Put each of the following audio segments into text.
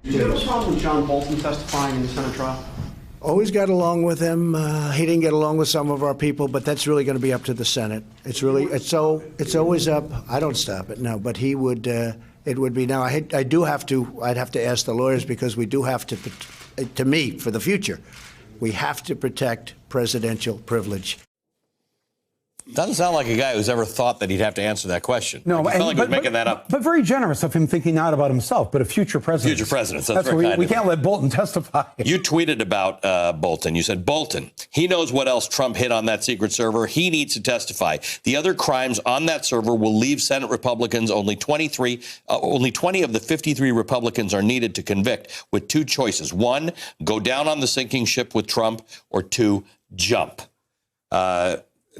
Do you have a problem with John Bolton testifying in the Senate trial? Always got along with him. He didn't get along with some of our people, but that's really going to be up to the Senate. It's always up. I don't stop it, no, but he would, it would be now. I'd have to ask the lawyers because we do have to me, for the future, we have to protect presidential privilege. Doesn't sound like a guy who's ever thought that he'd have to answer that question. No, like he felt like he was making that up. But very generous of him thinking not about himself, but of future presidents. Future presidents. That's what very kind we of him. can't let Bolton testify. You tweeted about Bolton. You said, Bolton, he knows what else Trump hid on that secret server. He needs to testify. The other crimes on that server will leave Senate Republicans. Only 20 of the 53 Republicans are needed to convict, with two choices. One, go down on the sinking ship with Trump, or two, jump.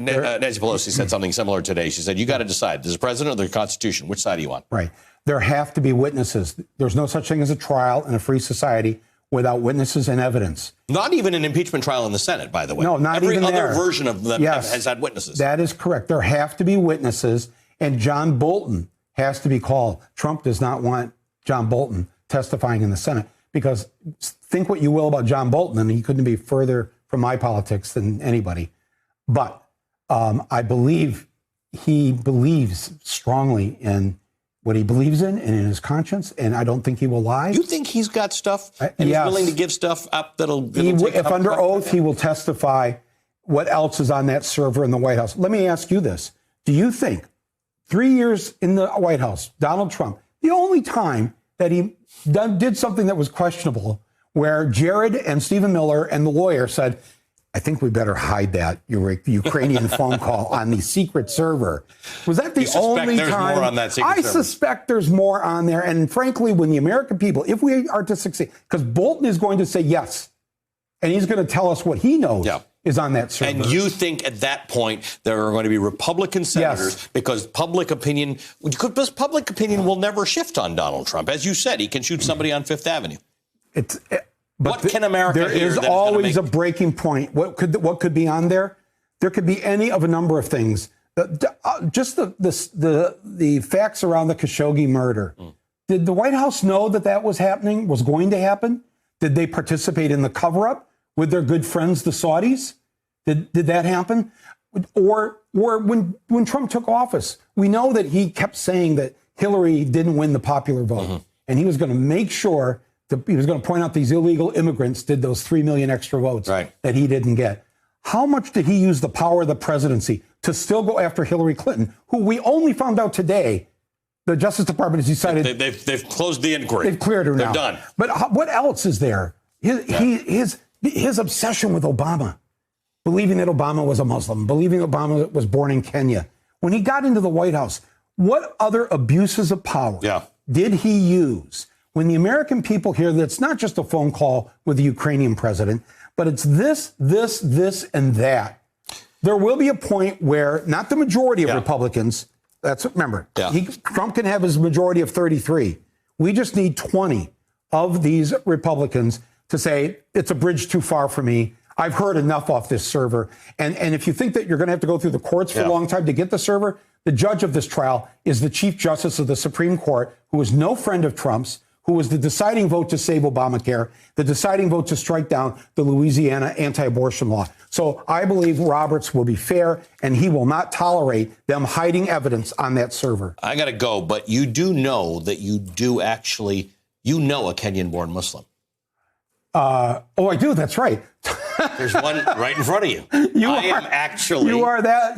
Nancy Pelosi said something similar today. She said, you got to decide, the president or the Constitution? Which side are you on? Right. There have to be witnesses. There's no such thing as a trial in a free society without witnesses and evidence. Not even an impeachment trial in the Senate, by the way. No, not even there. Every other version of them has had witnesses. That is correct. There have to be witnesses, and John Bolton has to be called. Trump does not want John Bolton testifying in the Senate, because think what you will about John Bolton, and he couldn't be further from my politics than anybody. But I believe he believes strongly in what he believes in and in his conscience, and I don't think he will lie. You think he's got stuff and he's willing to give stuff up that'll if under oath, he will testify what else is on that server in the White House. Let me ask you this. Do you think 3 years in the White House, Donald Trump, the only time that he did something that was questionable, where Jared and Stephen Miller and the lawyer said, I think we better hide that Ukrainian phone call on the secret server. Was that the only there's time? More on that secret server? Suspect there's more on there. And frankly, when the American people, if we are to succeed, because Bolton is going to say yes, and he's going to tell us what he knows is on that server. And you think at that point there are going to be Republican senators because public opinion will never shift on Donald Trump. As you said, he can shoot somebody on Fifth Avenue. But can America there is always a breaking point. What could be on there? There could be any of a number of things. Just the facts around the Khashoggi murder. Did the White House know that was happening, was going to happen? Did they participate in the cover-up with their good friends, the Saudis? Did that happen? Or when Trump took office, we know that he kept saying that Hillary didn't win the popular vote, and he was going to make sure. He was going to point out these illegal immigrants did those 3 million extra votes that he didn't get. How much did he use the power of the presidency to still go after Hillary Clinton, who we only found out today, the Justice Department has decided they've closed the inquiry. They've cleared her now. They're done. But what else is there? His obsession with Obama, believing that Obama was a Muslim, believing Obama was born in Kenya. When he got into the White House, what other abuses of power did he use? When the American people hear that it's not just a phone call with the Ukrainian president, but it's this, and that, there will be a point where not the majority of Republicans, remember, Trump can have his majority of 33. We just need 20 of these Republicans to say, it's a bridge too far for me. I've heard enough off this server. And if you think that you're going to have to go through the courts for a long time to get the server, the judge of this trial is the Chief Justice of the Supreme Court, who is no friend of Trump's, who was the deciding vote to save Obamacare, the deciding vote to strike down the Louisiana anti-abortion law. So I believe Roberts will be fair, and he will not tolerate them hiding evidence on that server. I got to go, but you do know that you do actually, a Kenyan-born Muslim. I do. That's right. There's one right in front of you. You are that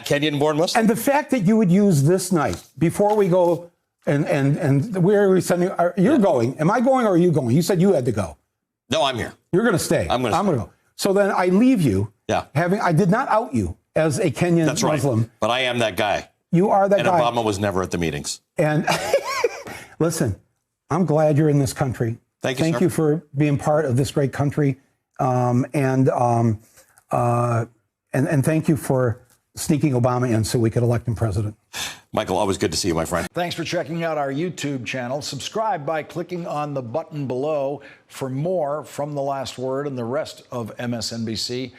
Kenyan-born Muslim. And the fact that you would use this night before we go. And where are we sending? You're going. Am I going or are you going? You said you had to go. No, I'm here. You're going to stay. I'm going to go. So then I leave you. I did not out you as a Kenyan Muslim. Right. But I am that guy. You are that guy. And Obama was never at the meetings. And listen, I'm glad you're in this country. Thank you, Thank you for being part of this great country. And thank you for sneaking Obama in so we could elect him president. Michael, always good to see you, my friend. Thanks for checking out our YouTube channel. Subscribe by clicking on the button below for more from The Last Word and the rest of MSNBC.